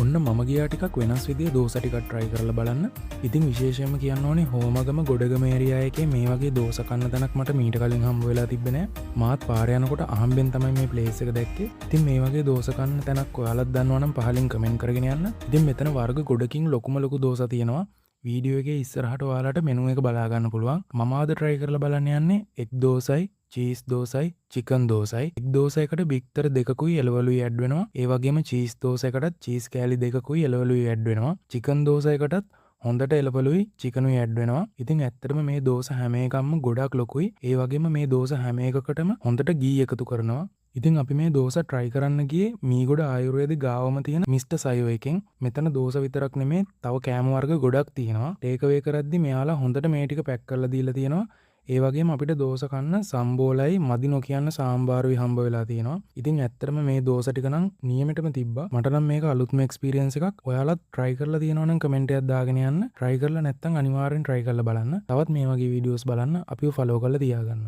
ඔන්න මම ගියා ටිකක් වෙනස් විදිහේ දෝස ටිකක් try කරලා බලන්න. ඉතින් විශේෂයෙන්ම කියන්න ඕනේ හෝමගම ගොඩගම ඒරියා එකේ මේ වගේ දෝස කන්න තැනක් මට මීට කලින් හම්බ වෙලා තිබ්බේ නෑ. මාත් පාරේ යනකොට අහම්බෙන් තමයි මේ place එක දැක්කේ. ඉතින් මේ වගේ දෝස කන්න තැනක් ඔයාලත් දන්නවා නම් පහලින් comment කරගෙන යන්න. ඉතින් මෙතන වර්ග ගොඩකින් ලොකුම ලොකු දෝස තියෙනවා. වීඩියෝ එකේ ඉස්සරහට ඔයාලට මෙනු එක බලා ගන්න පුළුවන්. මම ආද try කරලා බලන්න යන්නේ එග් දෝසයි, චීස් දෝසයි, චිකන් දෝසයි. එග් දෝසයකට බික්තර දෙකකුයි එළවලුයි ඇඩ් වෙනවා. ඒ වගේම චීස් දෝසයකටත් චීස් කෑලි දෙකකුයි එළවලුයි ඇඩ් වෙනවා. චිකන් දෝසයකටත් හොඳට එළවලුයි චිකනුයි ඇඩ් වෙනවා. ඉතින් ඇත්තටම මේ දෝස හැම එකක්ම ගොඩක් ලොකුයි. ඒ වගේම මේ දෝස හැම එකකටම හොඳට ගී එකතු කරනවා. ඉතින් අපි මේ දෝස try කරන්න ගියේ මීගොඩ ආයුර්වේද ගාවම තියෙන මිස්ටර් සයෝ එකෙන්. මෙතන දෝස විතරක් නෙමේ තව කෑම වර්ග ගොඩක් තියෙනවා. ටේක් අවේ කරද්දි මෙයාලා හොඳට මේ ටික පැක් කරලා දීලා තියෙනවා. ඒ වගේම අපිට දෝස කන්න සම්බෝලයි මදි නොකියන්න සාම්බාරුයි හම්බ වෙලා තියෙනවා. ඉතින් ඇත්තටම මේ දෝස ටික නම් නියමෙටම තිබ්බා. මට නම් මේක අලුත්ම එක්ස්පීරියන්ස් එකක්. ඔයාලත් try කරලා තියෙනවා නම් කමෙන්ට් එකක් දාගෙන යන්න. try කරලා නැත්නම් අනිවාර්යෙන් try කරලා බලන්න. තවත් මේ වගේ වීඩියෝස් බලන්න අපිව follow කරලා තියාගන්න.